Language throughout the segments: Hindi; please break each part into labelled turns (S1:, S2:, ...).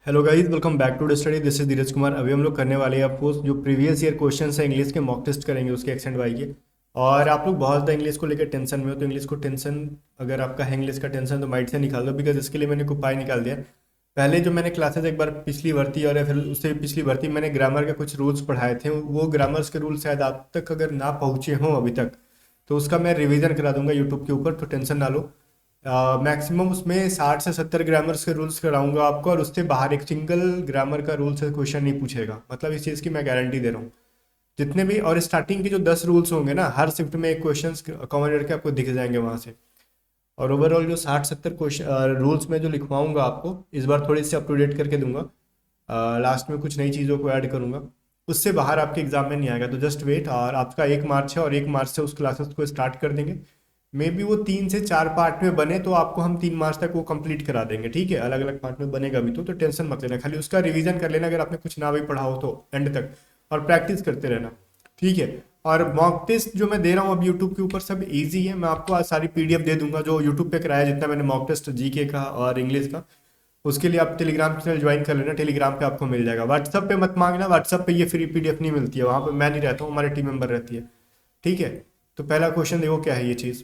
S1: Hello guys, welcome back to the study. This is Dheeraj Kumar. अभी हम लोग करने वाले हैं आपको जो प्रीवियस ईयर क्वेश्चंस है इंग्लिश के मॉक टेस्ट करेंगे उसके एक्सेंट वाई के। और आप लोग बहुत ज़्यादा इंग्लिश को लेकर टेंशन में हो, तो इंग्लिश को टेंशन, अगर आपका है इंग्लिश का टेंशन तो माइंड से निकाल दो, बिकॉज इसके लिए मैंने एक उपाय निकाल दिया। पहले जो मैंने क्लासेस एक बार पिछली भर्ती और या फिर उससे पिछली भर्ती मैंने ग्रामर के कुछ रूल्स पढ़ाए थे, वो ग्रामर्स के रूल्स शायद आप तक अगर ना पहुँचे हों अभी तक, तो उसका मैं रिवीजन करा दूंगा यूट्यूब के ऊपर, तो टेंशन ना लो। मैक्सिमम उसमें 60 से 70 ग्रामर्स के रूल्स कराऊंगा आपको, और उससे बाहर एक सिंगल ग्रामर का रूल से क्वेश्चन नहीं पूछेगा, मतलब इस चीज़ की मैं गारंटी दे रहा हूँ। जितने भी और स्टार्टिंग के जो 10 रूल्स होंगे ना, हर शिफ्ट में एक क्वेश्चन कॉमन करके आपको दिख जाएंगे वहाँ से। और ओवरऑल जो 60-70 क्वेश्चन रूल्स में जो लिखवाऊंगा आपको, इस बार थोड़ी सी अप टू डेट करके दूंगा। लास्ट में कुछ नई चीज़ों को ऐड करूंगा, उससे बाहर आपके एग्जाम में नहीं आएगा, तो जस्ट वेट। और आपका 1 मार्च है और 1 मार्च से उस क्लासेस को स्टार्ट कर देंगे। मे बी वो 3 से 4 पार्ट में बने, तो आपको हम 3 मार्च तक वो कंप्लीट करा देंगे, ठीक है। अलग अलग पार्ट में बनेगा भी तो टेंशन मत लेना, खाली उसका रिवीजन कर लेना अगर आपने कुछ ना भी पढ़ा हो तो एंड तक, और प्रैक्टिस करते रहना, ठीक है। और मॉक टेस्ट जो मैं दे रहा हूँ अब यूट्यूब के ऊपर सब इजी है। मैं आपको आज सारी पीडीएफ दे दूंगा जो यूट्यूब पे कराया, जितना मैंने मॉक टेस्ट जीके का और इंग्लिश का। उसके लिए आप टेलीग्राम चैनल ज्वाइन कर लेना, टेलीग्राम पे आपको मिल जाएगा। व्हाट्सअप पे मत मांगना, व्हाट्सअप पे ये फ्री पीडीएफ नहीं मिलती है, वहाँ पे मैं नहीं रहता हूँ, हमारे टीम मेंबर रहती है, ठीक है। तो पहला क्वेश्चन देखो क्या है ये चीज़।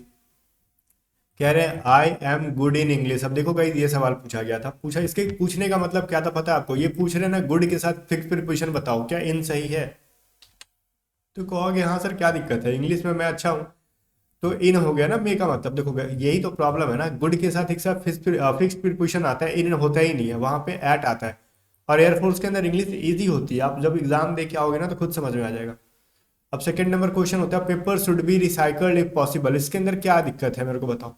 S1: कह रहे हैं I am good in English. अब देखो गाइस, ये सवाल पूछा गया था, पूछा इसके पूछने का मतलब क्या था पता है आपको? ये पूछ रहे हैं ना, गुड के साथ फिक्स प्रीपोजिशन बताओ, क्या इन सही है? तो कहोगे हाँ सर क्या दिक्कत है, इंग्लिश में मैं अच्छा हूँ। तो इन हो गया ना मे का मतलब। देखो यही तो प्रॉब्लम है ना, गुड के साथ एक साथ फिक्स प्रीपोजिशन आता है, इन होता ही नहीं है, वहां पे एट आता है। और एयरफोर्स के अंदर इंग्लिश इजी होती है, आप जब एग्जाम दे के आओगे ना तो खुद समझ में आ जाएगा। अब सेकंड नंबर क्वेश्चन होता है paper should be recycled if possible. इसके अंदर क्या दिक्कत है मेरे को बताओ।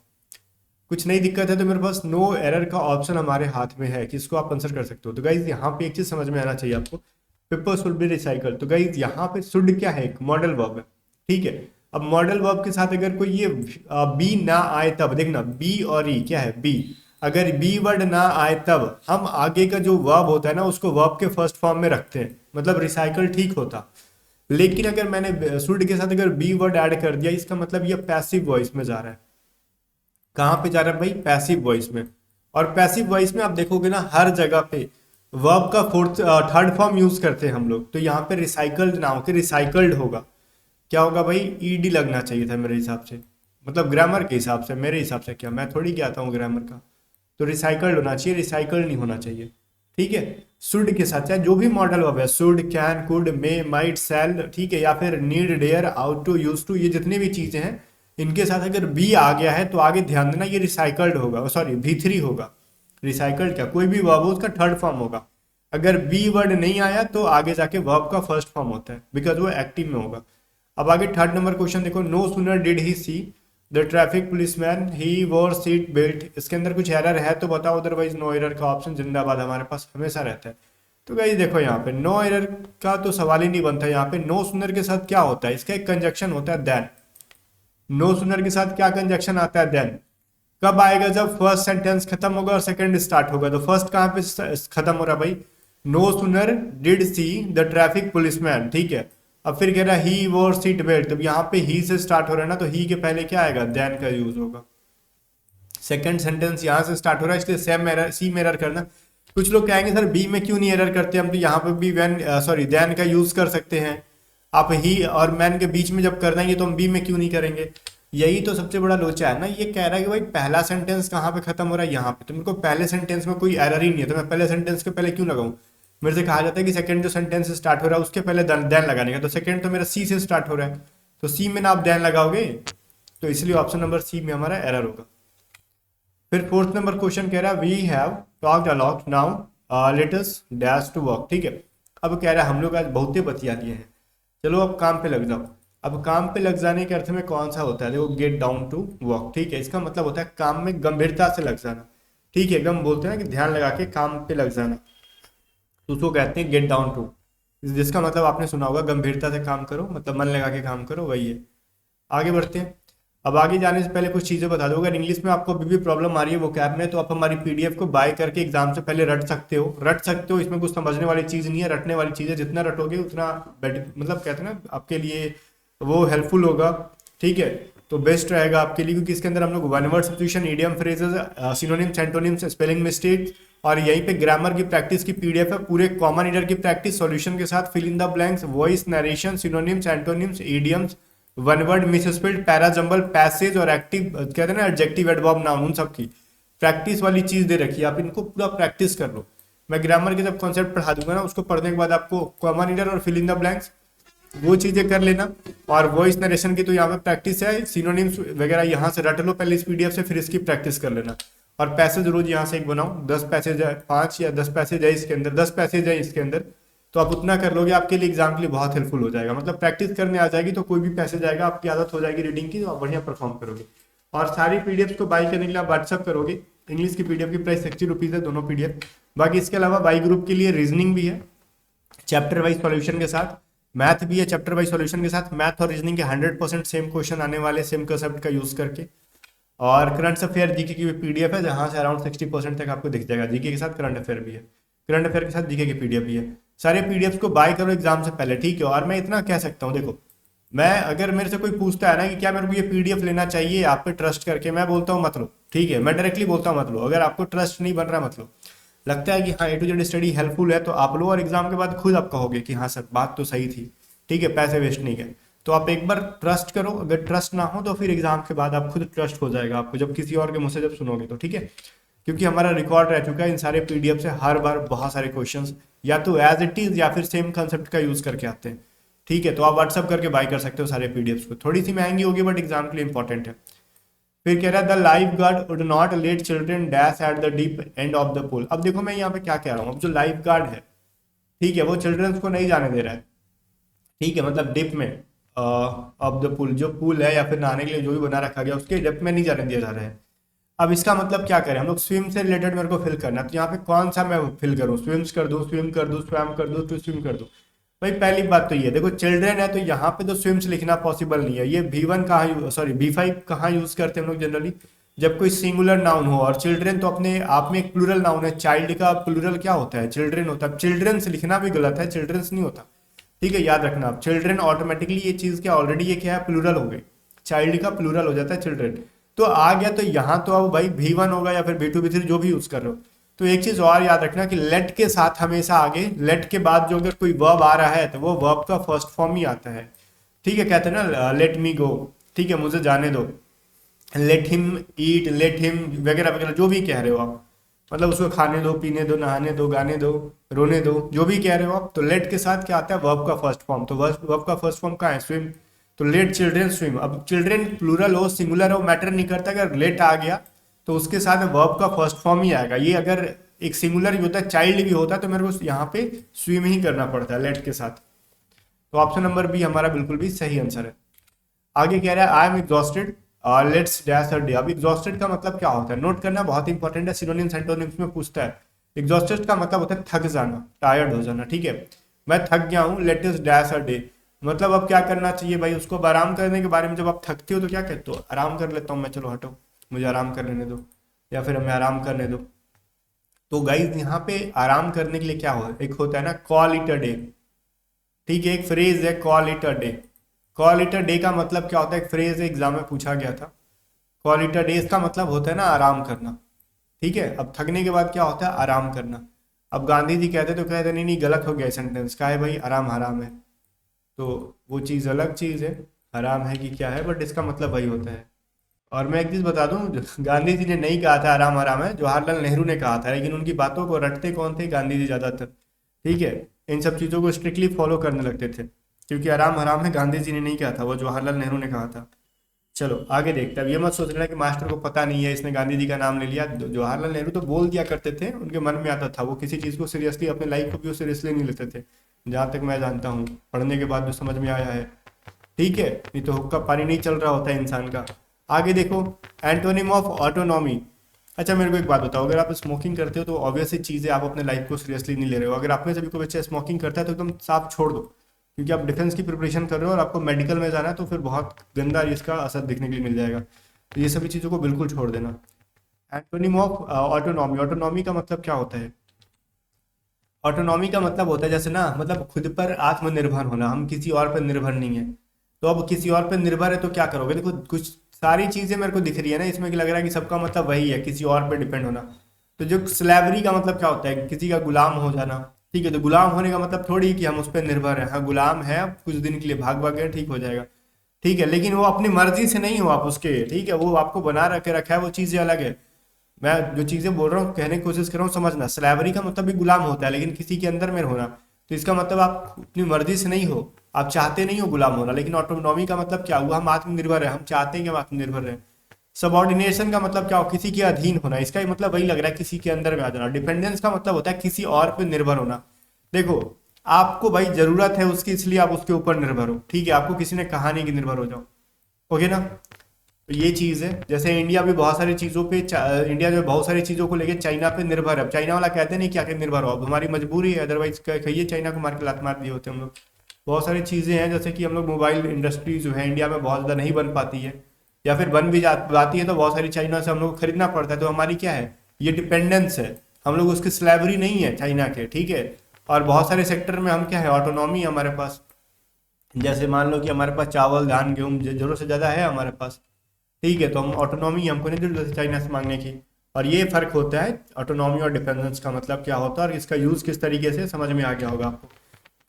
S1: कुछ नहीं दिक्कत है तो मेरे पास नो एरर का ऑप्शन हमारे हाथ में है कि इसको आप आंसर कर सकते हो। तो गाइज यहाँ पे एक चीज समझ में आना चाहिए आपको, पेपर शुड बी रिसाइकल। तो गाइज यहाँ पे शुड क्या है, एक मॉडल वर्ब है, ठीक है। अब मॉडल वर्ब के साथ अगर कोई ये बी ना आए तब, देखना बी और ई क्या है, बी, अगर बी वर्ड ना आए तब हम आगे का जो वर्ब होता है ना उसको वर्ब के फर्स्ट फॉर्म में रखते हैं, मतलब रिसाइकल ठीक होता। लेकिन अगर मैंने शुड के साथ अगर बी वर्ड ऐड कर दिया, इसका मतलब ये पैसिव वॉइस में जा रहा है। कहाँ पे जा रहा है भाई, पैसिव वॉइस में। और पैसिव वॉइस में आप देखोगे ना हर जगह पे वर्ब का थर्ड फॉर्म यूज करते हैं हम लोग, तो यहाँ पे रिसाइकल्ड ना होकर रिसाइकल्ड होगा। क्या होगा भाई, ईडी लगना चाहिए था मेरे हिसाब से, मतलब ग्रामर के हिसाब से, मेरे हिसाब से, क्या मैं थोड़ी क्या आता हूँ ग्रामर का। तो रिसाइकल्ड होना चाहिए, रिसाइकल्ड नहीं होना चाहिए, ठीक है। शुड के साथ चाहे जो भी मॉडल वर्ब है, should, can, could, may, might, shall, ठीक है, या फिर need, dare, ought to, used to, ये जितने भी चीजें हैं इनके साथ अगर बी आ गया है तो आगे ध्यान देना ये रिसाइकल्ड होगा, सॉरी V3 होगा। रिसाइकल्ड क्या, कोई भी वर्ब हो उसका थर्ड फॉर्म होगा। अगर बी वर्ड नहीं आया तो आगे जाके वर्ब का फर्स्ट फॉर्म होता है, बिकॉज वो एक्टिव में होगा। अब आगे थर्ड नंबर क्वेश्चन देखो, no sooner did he see the traffic policeman he wore seat belt. इसके अंदर कुछ एरर है तो बताओ, अदरवाइज नो एरर का ऑप्शन जिंदाबाद हमारे पास हमेशा रहता है। तो गाइस देखो यहाँ पे नो एरर का तो सवाल ही नहीं बनता। यहाँ पे नो सुनर के साथ क्या होता है, इसका एक कंजक्शन होता है देन। नो सुनर के साथ क्या कंजक्शन आता है, देन। कब आएगा, जब फर्स्ट सेंटेंस खत्म होगा और सेकंड स्टार्ट होगा। तो फर्स्ट कहाँ पे खत्म हो रहा है भाई, no sooner did see the traffic policeman, ठीक है। अब फिर कह रहा है ही वोर सीट बेल्ट, तो यहाँ पे ही से स्टार्ट हो रहा है ना, तो ही के पहले क्या आएगा, देन का यूज होगा। सेकंड सेंटेंस यहाँ से स्टार्ट हो रहा है, इसलिए सेम एरर, सी में एरर करना। कुछ लोग कहेंगे सर बी में क्यों नहीं एरर करते हम, तो यहाँ पे भी वैन सॉरी देन का यूज कर सकते हैं। आप ही और मैन के बीच में जब करना है तो हम बी में क्यों नहीं करेंगे। यही तो सबसे बड़ा लोचा है ना, ये कह रहा है कि भाई पहला सेंटेंस कहाँ पे खत्म हो रहा है, यहाँ पे। तो मेरे को पहले सेंटेंस में कोई एरर ही नहीं है, तो मैं पहले सेंटेंस के पहले क्यों लगाऊं। मेरे से कहा जाता है कि सेकंड जो सेंटेंस स्टार्ट हो रहा है उसके पहले देन लगाने का, तो सेकंड तो मेरा सी से स्टार्ट हो रहा है, तो सी में ना आप देन लगाओगे, तो इसलिए ऑप्शन नंबर सी में हमारा एरर होगा। फिर फोर्थ नंबर क्वेश्चन कह रहा है we have talked a lot now let us dash to work, ठीक है। अब कह रहा है हम लोग आज बहुते बतिया लिए हैं, चलो अब काम पे लग जाओ। अब काम पे लग जाने के अर्थ में कौन सा होता है, देखो गेट डाउन टू वर्क, ठीक है। इसका मतलब होता है काम में गंभीरता से लग जाना, ठीक है। गम बोलते हैं ना कि ध्यान लगा के काम पे लग जाना, तो उसको कहते हैं गेट डाउन टू। जिसका मतलब आपने सुना होगा गंभीरता से काम करो, मतलब मन लगा के काम करो, वही है। आगे बढ़ते हैं। अब आगे जाने से पहले कुछ चीज़ें बता दो, अगर इंग्लिश में आपको अभी भी प्रॉब्लम आ रही है वो कैब में, तो आप हमारी पीडीएफ को बाय करके एग्जाम से पहले रट सकते हो। इसमें कुछ समझने वाली चीज़ नहीं है, रटने वाली चीज़ है, जितना रटोगे उतना बेटर, मतलब कहते हैं ना आपके लिए वो हेल्पफुल होगा, ठीक है। तो बेस्ट रहेगा आपके लिए, क्योंकि इसके अंदर हम लोग one word substitution, idiom phrases, synonyms, antonyms, spelling mistake और यहीं पे ग्रामर की प्रैक्टिस की पीडीएफ है, पूरे कॉमन रीडर की प्रैक्टिस सॉल्यूशन के साथ, fill in the blanks, voice narration, synonyms, antonyms, idioms, one word misspelled, parajumble, passage और एक्टिव कहते हैं ना एडजेक्टिव एडवर्ब नाउन, उन सब की प्रैक्टिस वाली चीज दे रखी है, आप इनको पूरा प्रैक्टिस कर लो। मैं ग्रामर के जब कॉन्सेप्ट पढ़ा दूंगा ना, उसको पढ़ने के बाद आपको कॉमन रीडर और फिल इन द ब्लैंक्स वो चीजें कर लेना। और वॉइस नरेशन की तो यहाँ पे प्रैक्टिस है, सिनोनिम्स वगैरह यहाँ से रट लो पहले इस पीडीएफ से, फिर इसकी प्रैक्टिस कर लेना। और पैसेज रोज यहाँ से एक बनाओ, 10 पैसेज है, 5 या 10 पैसेज है इसके अंदर, 10 पैसेज है इसके अंदर, तो आप उतना कर लोगे, आपके लिए एग्जाम के लिए बहुत हेल्पफुल हो जाएगा। मतलब प्रैक्टिस करने आ जाएगी तो कोई भी पैसेज आएगा, आपकी आदत हो जाएगी रीडिंग की, तो आप बढ़िया परफॉर्म करोगे। और सारी पीडीएफ को बाई करने के लिए आप व्हाट्सअप करोगे। इंग्लिश की पीडीएफ की प्राइस 60 रुपीज़ है दोनों पीडीएफ। बाकी इसके अलावा बाई ग्रुप के लिए रीजनिंग भी है चैप्टर वाइज सॉल्यूशन के साथ, मैथ भी है चैप्टर वाइज सॉल्यूशन के साथ, मैथ और रीजनिंग के 100% सेम क्वेश्चन आने वाले सेम कंसेप्ट का यूज करके। और करंट अफेयर जीके की भी पीडीएफ है, जहां से अराउंड 60% तक आपको दिख जाएगा, जीके के साथ करंट अफेयर भी है, करंट अफेयर के साथ जीके की पीडीएफ भी है। सारे पीडीएफ को बाय करो एग्जाम से पहले, ठीक है। और मैं इतना कह सकता हूँ, देखो मैं अगर मेरे से कोई पूछता है ना कि क्या मेरे को ये पीडीएफ लेना चाहिए आप पे ट्रस्ट करके, मैं बोलता हूँ मत लो, ठीक है। मैं डायरेक्टली बोलता हूँ मत लो, अगर आपको ट्रस्ट नहीं बन रहा मत लो। लगता है कि हाँ A to Z study helpful है तो आप लो, और एग्जाम के बाद खुद आप कहोगे कि हाँ सर बात तो सही थी, ठीक है, पैसे वेस्ट नहीं गए। तो आप एक बार ट्रस्ट करो, अगर ट्रस्ट ना हो तो फिर एग्जाम के बाद आप खुद ट्रस्ट हो जाएगा आपको, जब किसी और के मुंह से जब सुनोगे तो, ठीक है। क्योंकि हमारा रिकॉर्ड रह चुका है इन सारे पीडीएफ से, हर बार बहुत सारे क्वेश्चंस या तो एज इट इज या फिर सेम कंसेप्ट का यूज करके आते हैं, ठीक है। तो आप व्हाट्सअप करके बाय कर सकते हो सारे पीडीएफ को, थोड़ी सी महंगी होगी बट एग्जाम के लिए इंपॉर्टेंट है। फिर कह रहा है the life guard would not let children dash at the deep end of the pool. अब देखो मैं यहाँ पे क्या कह रहा हूँ, अब जो लाइफ गार्ड है, ठीक है, वो चिल्ड्रंस को नहीं जाने दे रहा है, ठीक है, मतलब डिप में ऑफ द पूल, जो पूल है या फिर नहाने के लिए जो भी बना रखा गया उसके डिप में नहीं जाने दिया जा रहा है। अब इसका मतलब क्या करें हम लोग, स्विम से रिलेटेड मेरे को फिल करना है, तो यहाँ पे कौन सा मैं फिल करूँ, स्विम्स कर दूँ, स्विम कर दूँ, स्वैम कर दूँ, टू स्विम कर दूँ। भाई पहली बात तो ये देखो, चिल्ड्रेन है तो यहाँ पे तो स्विम्स लिखना पॉसिबल नहीं है। ये V1 कहाँ सॉरी V5 कहाँ यूज करते हैं हम लोग जनरली, जब कोई सिंगुलर नाउन हो। और चिल्ड्रेन तो अपने आप में एक प्लूरल नाउन है, चाइल्ड का प्लूरल क्या होता है, चिल्ड्रेन होता है। चिल्ड्रंस लिखना भी गलत है, चिल्ड्रंस नहीं होता, ठीक है, याद रखना आप। चिल्ड्रेन ऑटोमेटिकली ये चीज क्या ऑलरेडी ये क्या है, प्लूरल हो गई, चाइल्ड का प्लूरल हो जाता है चिल्ड्रेन। तो आ गया, तो यहाँ तो अब भाई V1 होगा या फिर V2 V3 जो भी यूज कर रहे हो। तो एक चीज और याद रखना कि लेट के साथ हमेशा आगे, लेट के बाद जो अगर कोई वर्ब आ रहा है तो वो वर्ब का फर्स्ट फॉर्म ही आता है, ठीक है। कहते हैं ना लेट मी गो, ठीक है, मुझे जाने दो, लेट हिम ईट, लेट हिम वगैरह वगैरह जो भी कह रहे हो आप, मतलब उसको खाने दो, पीने दो, नहाने दो, गाने दो, रोने दो, जो भी कह रहे हो आप। तो लेट के साथ क्या आता है, वर्ब का फर्स्ट फॉर्म। तो वर्ब का फर्स्ट फॉर्म कहाँ है, स्विम। तो लेट चिल्ड्रेन स्विम। अब चिल्ड्रेन प्लूरल हो सिंगुलर हो मैटर नहीं करता, अगर लेट आ गया तो उसके साथ वर्ब का फर्स्ट फॉर्म ही आएगा। ये अगर एक सिंगुलर भी होता है, चाइल्ड भी होता है, तो मेरे को यहाँ पे स्विम ही करना पड़ता है लेट के साथ। तो ऑप्शन नंबर बी हमारा बिल्कुल भी सही आंसर है। आगे कह रहा है I am exhausted let's dash a day. अब एग्जॉस्टेड का मतलब क्या होता है, नोट करना बहुत इंपॉर्टेंट है, सिनोनिम्स एंटोनिम्स में पूछता है। एग्जॉस्टेड का मतलब होता है थक जाना, टायर्ड हो जाना, ठीक है। मैं थक गया हूँ, late us dash a day, मतलब अब क्या करना चाहिए भाई उसको। अब आराम करने के बारे में जब आप थकते हो तो क्या कहते हो, आराम कर लेता हूँ मैं, चलो हटो मुझे आराम कर लेने दो, या फिर हमें आराम करने दो। तो गाइज यहाँ पे आराम करने के लिए क्या हो, एक होता है ना कॉल इट अ डे, ठीक है, एक फ्रेज है call it a day. Call it a day का मतलब क्या होता है, एक फ्रेज एग्जाम में पूछा गया था। कॉल इट अ डे इसका मतलब होता है ना आराम करना, ठीक है। अब थकने के बाद क्या होता है, आराम करना। अब गांधी जी कहते तो कहते नहीं नहीं गलत हो गया सेंटेंस, का है भाई आराम हराम है, तो वो चीज़ अलग चीज़ है, हराम है कि क्या है, बट इसका मतलब वही होता है। और मैं एक चीज़ बता दूं, गांधी जी ने नहीं कहा था आराम हराम है, जवाहरलाल नेहरू ने कहा था, लेकिन उनकी बातों को रटते कौन थे, गांधी जी ज़्यादातर, ठीक है। इन सब चीज़ों को स्ट्रिक्टली फॉलो करने लगते थे, क्योंकि आराम हराम है गांधी जी ने नहीं कहा था, वो जवाहरलाल नेहरू ने कहा था। चलो आगे देखते हैं। अब ये मत सोच लेना कि मास्टर को पता नहीं है इसने गांधी जी का नाम ले लिया। जवाहरलाल नेहरू तो बोल दिया करते थे, उनके मन में आता था, वो किसी चीज़ को सीरियसली, अपने लाइफ को भी वो सीरियसली नहीं लेते थे, जहाँ तक मैं जानता हूँ, पढ़ने के बाद जो समझ में आया है, ठीक है। नहीं तो हुक्का पानी नहीं चल रहा होता है इंसान का। आगे देखो, एंटोनिम ऑफ ऑटोनॉमी। अच्छा मेरे को एक बात बताओ, अगर आप स्मोकिंग करते हो तो ऑब्वियसली चीज़ है, आप अपने लाइफ को सीरियसली नहीं ले रहे हो। अगर आप में से भी कोई बच्चा स्मोकिंग करता है तो एकदम साफ छोड़ दो, क्योंकि आप डिफेंस की प्रिपरेशन कर रहे हो और आपको मेडिकल में जाना है, तो फिर बहुत गंदा इसका असर दिखने के लिए मिल जाएगा। तो ये सभी चीज़ों को बिल्कुल छोड़ देना। Antonym of autonomy. ऑटोनॉमी का मतलब क्या होता है, ऑटोनॉमी का मतलब होता है जैसे ना, मतलब खुद पर आत्मनिर्भर होना, हम किसी और पर निर्भर नहीं है। तो अब किसी और पर निर्भर है तो क्या करोगे, देखो कुछ सारी चीजें मेरे को दिख रही है ना इसमें, कि लग रहा है कि सबका मतलब वही है, किसी और पे डिपेंड होना। तो जो स्लेवरी का मतलब क्या होता है, किसी का गुलाम हो जाना। ठीक है, तो गुलाम होने का मतलब थोड़ी कि हम उस पर निर्भर हैं। हाँ, गुलाम है, कुछ दिन के लिए भाग भाग गए, ठीक हो जाएगा। ठीक है, लेकिन वो अपनी मर्जी से नहीं हो आप उसके, ठीक है, वो आपको बना रखे रखा है, वो चीजें अलग है। मैं जो चीजें बोल रहा हूँ, कहने की कोशिश कर रहा हूँ, समझना। स्लेवरी का मतलब भी गुलाम होता है, लेकिन किसी के अंदर में होना। तो इसका मतलब आप अपनी मर्जी से नहीं हो, आप चाहते नहीं हो गुलाम होना। लेकिन ऑटोनॉमी का मतलब क्या हुआ, हम आत्मनिर्भर है, हम चाहते हैं कि हम आत्मनिर्भर रहे। सबऑर्डिनेशन का मतलब क्या हो, किसी के अधीन होना। इसका ही मतलब वही लग रहा है, किसी के अंदर में आ जाना। डिपेंडेंस का मतलब होता है किसी और पे निर्भर होना। देखो, आपको भाई जरूरत है उसकी, इसलिए आप उसके ऊपर निर्भर हो। ठीक है, आपको किसी ने कहा नहीं कि निर्भर हो जाओ। ओके ना। तो ये चीज है। जैसे इंडिया भी बहुत सारी चीजों पे इंडिया जो बहुत सारी चीजों को लेके चाइना पे निर्भर है। अब चाइना वाला कहते नहीं क्या कि निर्भर हो, अब हमारी मजबूरी है, अदरवाइज कहिए चाइना को मार के लात मार दिए होते हम लोग। बहुत सारी चीजें हैं, जैसे कि हम लोग मोबाइल इंडस्ट्री जो है इंडिया में बहुत ज्यादा नहीं बन पाती है, या फिर बन भी जाती है तो बहुत सारी चाइना से हम लोग को खरीदना पड़ता है। तो हमारी क्या है, ये डिपेंडेंस है। हम लोग उसकी स्लेवरी नहीं है चाइना के। ठीक है, और बहुत सारे सेक्टर में हम क्या है, ऑटोनॉमी है हमारे पास। जैसे मान लो कि हमारे पास चावल धान गेहूं जरूरत से ज़्यादा है हमारे पास। ठीक है, तो हम ऑटोनॉमी, हमको नहीं जरूरत है चाइना से मांगने की। और ये फर्क होता है ऑटोनॉमी और डिपेंडेंस का, मतलब क्या होता है और इसका यूज़ किस तरीके से, समझ में आ गया होगा आपको।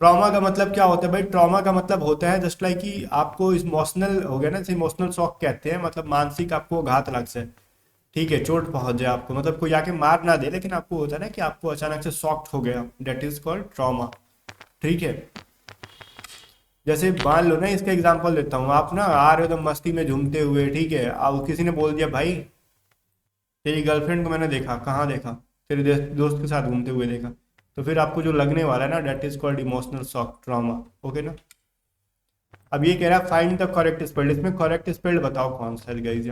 S1: ट्रॉमा का मतलब क्या होता है भाई, ट्रॉमा का मतलब होता है जस्ट लाइक कि आपको इमोशनल हो गया ना, जैसे इमोशनल शॉक कहते हैं, मतलब मानसिक आपको घात लग जाए। ठीक है, चोट पहुंच जाए आपको, मतलब कोई आके मार ना दे, लेकिन आपको होता है ना कि आपको अचानक से शॉक्ड हो गया, डेट इज कॉल्ड ट्रॉमा। ठीक है, जैसे मान लो ना, इसका एग्जांपल देता हूँ। आप ना आ रहे हो एकदम मस्ती में झूमते हुए, ठीक है, अब किसी ने बोल दिया भाई तेरी गर्लफ्रेंड को मैंने देखा, कहाँ देखा, तेरे दोस्त के साथ घूमते हुए देखा। तो फिर आपको जो लगने वाला है ना, that is called emotional shock trauma. Okay ना। अब ये कह रहा है फाइंड द करेक्ट स्पेल्ड, इसमें करेक्ट स्पेल्ड बताओ कौन सा है गाइस।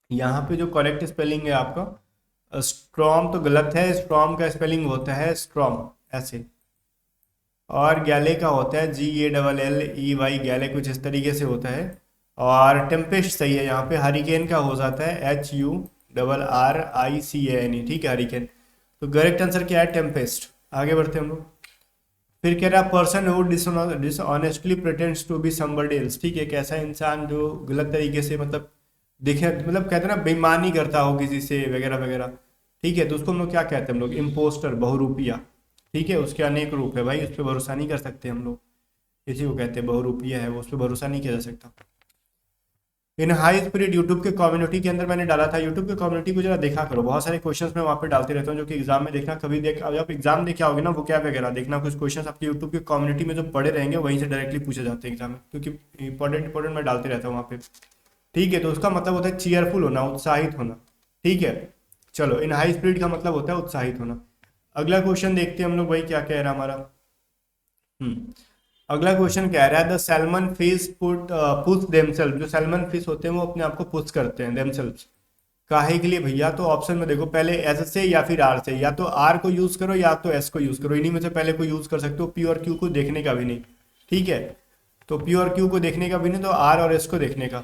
S1: यहाँ पे जो करेक्ट स्पेलिंग है आपका, स्ट्रॉम तो गलत है। स्ट्रॉम का स्पेलिंग होता है स्ट्रॉम, ऐसे। और गैले का होता है GALLEY, गैले कुछ इस तरीके से होता है। और टेम्पेस्ट सही है यहाँ पे। हरिकेन का हो जाता है HURRICANE। ठीक है, हरिकेन। तो करेक्ट आंसर क्या है, टेम्पेस्ट। आगे बढ़ते हैं हम लोग। फिर कह रहा है person who dishonestly pretends to be somebody else. ठीक है, एक ऐसा इंसान जो गलत तरीके से, मतलब देखे, मतलब कहते हैं ना बेईमानी करता हो किसी से वगैरह वगैरह। ठीक है, तो उसको हम लोग क्या कहते हैं, हम लोग इम्पोस्टर, बहुरूपिया। ठीक है, उसके अनेक रूप है भाई, उस पर भरोसा नहीं कर सकते हम लोग। इसी को कहते हैं बहुरूपिया है वो, उस पर भरोसा नहीं किया जा सकता। इन हाई स्पिरिट यूट्यूब के कम्युनिटी के अंदर मैंने डाला था। यूट्यूब के कम्युनिटी को जरा देखा करो, बहुत सारे क्वेश्चंस मैं वहाँ पे डालते रहता हूँ, जो कि एग्जाम में देखना कभी देख, अब आप एग्जाम देखे आओगे ना, वो क्या वगैरह देखना, कुछ क्वेश्चंस आपके यूट्यूब के कम्युनिटी में जो पड़े रहेंगे वहीं से डायरेक्टली पूछे जाते हैं एग्जाम में, क्योंकि इंपॉर्टेंट मैं डालते रहता हूँ वहाँ पे। ठीक है, तो उसका मतलब होता है चीयरफुल होना, उत्साहित होना। ठीक है, चलो, इन हाई स्पिरिट का मतलब होता है उत्साहित होना। अगला क्वेश्चन देखते हैं हम लोग, भाई क्या कह रहा है हमारा। हम्म अगला क्वेश्चन कह रहा है the salmon fish push themselves. जो सैल्मन फिश होते हैं वो अपने आप को पुश करते हैं, देमसेल्फ। काहे के लिए भैया, तो ऑप्शन में देखो, पहले एस से या फिर आर से। या तो आर को यूज करो या तो एस को यूज करो, इन्हीं में से पहले को यूज कर सकते हो। पी और क्यू को देखने का भी नहीं। ठीक है, तो पी और क्यू को देखने का भी नहीं, तो आर और एस को देखने का।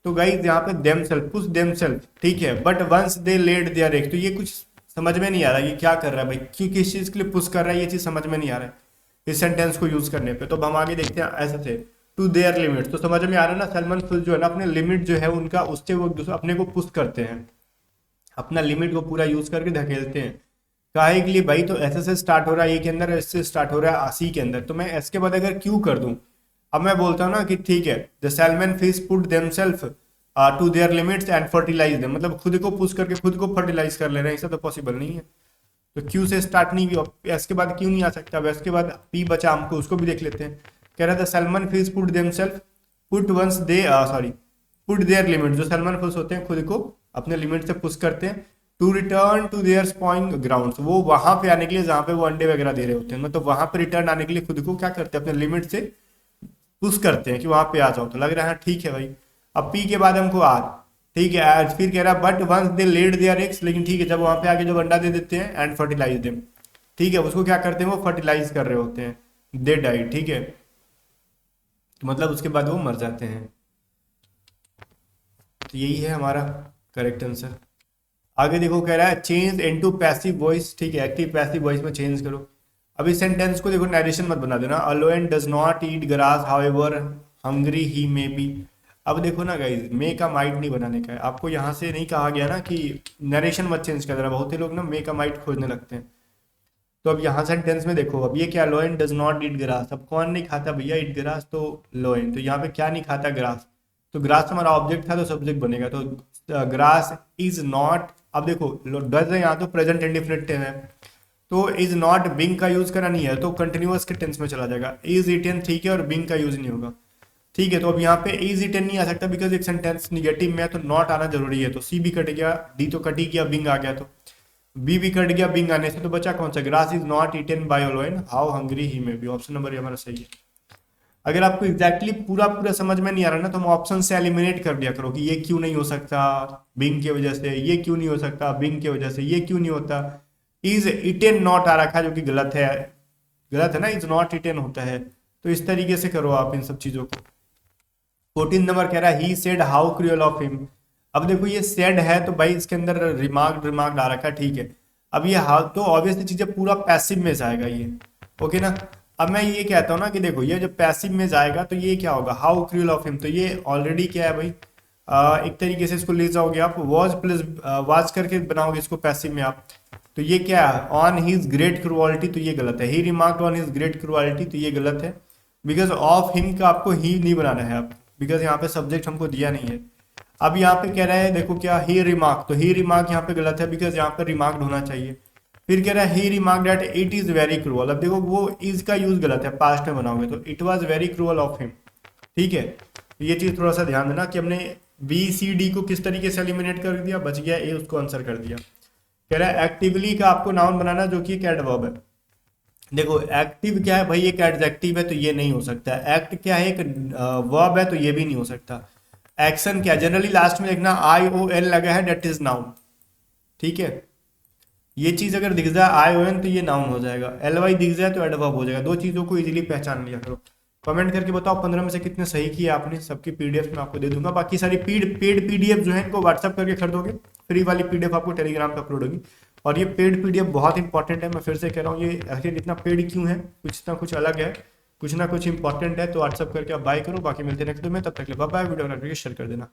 S1: तो गाइस यहाँ पे देमसेल्फ, पुश देमसेल्फ। ठीक है, but once they laid their egg. तो ये कुछ समझ में नहीं आ रहा, ये क्या कर रहा है भाई, क्यों, किस चीज के लिए पुश कर रहा है, ये चीज समझ में नहीं आ रहा है इस सेंटेंस को यूज करने पे। तो अब हम आगे देखते हैं। ऐसे थे टू देयर लिमिट, तो समझ में आ रहा है ना, सलमान फिश जो है ना, अपने लिमिट जो है उनका, उससे वो अपने को पुश करते हैं, अपना लिमिट को पूरा यूज करके धकेलते हैं। काहे के लिए भाई, तो ऐसे से स्टार्ट हो रहा है ए के अंदर, एस से स्टार्ट हो रहा है सी के अंदर, तो मैं एस के बाद अगर क्यू कर दूं, अब मैं बोलता हूँ ना कि ठीक है, the salmon fish put themselves to their limits and fertilize them, मतलब खुद को पुश करके खुद को फर्टिलाइज कर ले रहे हैं, ऐसा तो पॉसिबल नहीं है। तो क्यू से स्टार्ट नहीं हुआ, एस के बाद क्यू नहीं आ सकता। अब एस के बाद पी बचा, हमको उसको भी देख लेते हैं। कह रहा था salmon fish put themselves, put once they sorry put their limit. जो सैल्मन फिश होते हैं खुद को अपने लिमिट से पुश करते हैं, to return to their spawning ground, वो वहां पे आने के लिए जहां पे वो अंडे वगैरह दे रहे होते हैं, मतलब वहां पे रिटर्न आने के लिए खुद को क्या करते हैं, अपने लिमिट से पुश करते हैं कि वहां पे आ जाओ। तो लग रहा है ठीक है भाई। अब पी के बाद हमको आर। ठीक है, आज फिर कह रहा है but once they laid their eggs, लेकिन ठीक है, जब वहां पे आके जब अंडा दे देते हैं, एंड फर्टिलाइज देम। ठीक है, उसको क्या करते हैं, वो फर्टिलाइज कर रहे होते हैं, दे डाइड। ठीक है, तो मतलब उसके बाद वो मर जाते हैं। तो यही है हमारा करेक्ट आंसर। आगे देखो, कह रहा है चेंज इनटू पैसिव वॉइस। ठीक है, एक्टिव पैसिव वॉइस में चेंज करो। अब इस सेंटेंस को देखो, नरेशन मत बना देना। A lion does not eat grass however hungry he may be. अब देखो ना गाइज, मे का माइट नहीं बनाने का है आपको, यहाँ से नहीं कहा गया ना कि नरेशन मत चेंज कर देना, बहुत ही लोग ना मे का माइट खोजने लगते हैं। तो अब यहाँ सेंटेंस में देखो, अब ये क्या, लोयन डज नॉट ईट ग्रास, अब कौन नहीं खाता भैया ईट ग्रास, तो लोयन, तो यहाँ पे क्या नहीं खाता, ग्रास, तो ग्रास हमारा ऑब्जेक्ट था तो सब्जेक्ट बनेगा, तो ग्रास इज नॉट, अब देखो डज है यहाँ तो प्रेजेंट इंडिफिनिट है, तो इज नॉट बिंग का यूज करना नहीं है तो कंटिन्यूअस के टेंस में चला जाएगा, इज इटन ठीक है और बिंग का यूज नहीं होगा, ठीक है। तो अब यहाँ पे इज इटन नहीं आ सकता बिकॉज एक सेंटेंस निगेटिव में है तो नॉट आना जरूरी है, तो सी भी कट गया, डी तो कट ही गया, बिंग आ गया, तो बी भी कट गया बिंग आने से, तो बचा कौन सा, grass is not eaten by a lion, how hungry he may be, option number हमारा सही है। अगर आपको एग्जैक्टली पूरा पूरा समझ में नहीं आ रहा ना, तो हम ऑप्शन से एलिमिनेट कर दिया करो कि ये क्यों नहीं हो सकता बिंग की वजह से, ये क्यों नहीं हो सकता बिंग की वजह से, ये क्यों नहीं होता, इज इटन नॉट आ रखा है जो कि गलत है, गलत है ना, इज नॉट इटन होता है, तो इस तरीके से करो आप इन सब चीजों को। 14 नंबर कह रहा है he said how cruel of him, अब देखो ये सेड है तो भाई इसके अंदर रिमार्क रिमार्क आ रखा है, ठीक है। अब ये हाउ तो ऑब्वियसली चीजें पूरा पैसिव में जाएगा ये, ओके ना। अब मैं ये कहता हूँ ना कि देखो ये जब पैसिव में जाएगा तो ये क्या होगा, हाउ क्रूअल ऑफ हिम, तो ये ऑलरेडी क्या है भाई, एक तरीके से इसको ले जाओगे आप वॉज प्लस वाज करके बनाओगे इसको पैसिव में आप, तो ये क्या है, ऑन हिज ग्रेट क्रूअलिटी, तो ये गलत है, ही रिमार्क्ड ऑन हिज ग्रेट क्रूअलिटी, तो ये गलत है, बिकॉज ऑफ हिम का आपको ही नहीं बनाना है आप, बिकॉज यहाँ पे सब्जेक्ट हमको दिया नहीं है। अब यहाँ पे कह रहा है देखो क्या, ही रिमार्क, तो ही रिमार्क यहाँ पे गलत है बिकॉज यहाँ पे रिमार्क्ड होना चाहिए। फिर कह रहा है he remark that it is very cruel, अब देखो वो इज का यूज गलत है, पास्ट में बनाओगे तो it was very cruel of him, ठीक है। तो ये चीज थोड़ा सा ध्यान देना कि हमने बी सी डी को किस तरीके से एलिमिनेट कर दिया, बच गया ए, उसको आंसर कर दिया। कह रहा है एक्टिवली का आपको नाउन बनाना जो कि एक एडवर्ब है, देखो एक्टिव क्या है भाई, एक एडजेक्टिव है तो ये नहीं हो सकता, एक्ट क्या है, एक वर्ब है तो ये भी नहीं हो सकता। एक्शन क्या, जनरली लास्ट में लिखना आई ओ एल लगा है, डेट इज नाउन, ठीक है। ये चीज अगर दिख जाए आई ओ एन तो ये नाउन हो जाएगा, एल वाई दिख जाए तो एडवर्ब हो जाएगा, दो चीजों को इजीली पहचान लिया करो। कमेंट करके बताओ 15 में से कितने सही किए आपने, सबकी पीडीएफ मैं आपको दे दूंगा, बाकी सारी पेड पीडीएफ जो है इनको व्हाट्सअप करके खरीदोगे, फ्री वाली पीडीएफ आपको टेलीग्राम पे अपलोड होगी। और ये पेड पीडीएफ बहुत इंपॉर्टेंट है, मैं फिर से कह रहा हूँ, ये आखिर इतना पेड क्यों है, कुछ ना कुछ अलग है, कुछ ना कुछ इंपॉर्टेंट है, तो व्हाट्सअप करके आप बाय करो। बाकी मिलते हैं नेक्स्ट वीडियो में, तब तक के लिए बाय बाय, वीडियो शेयर कर देना।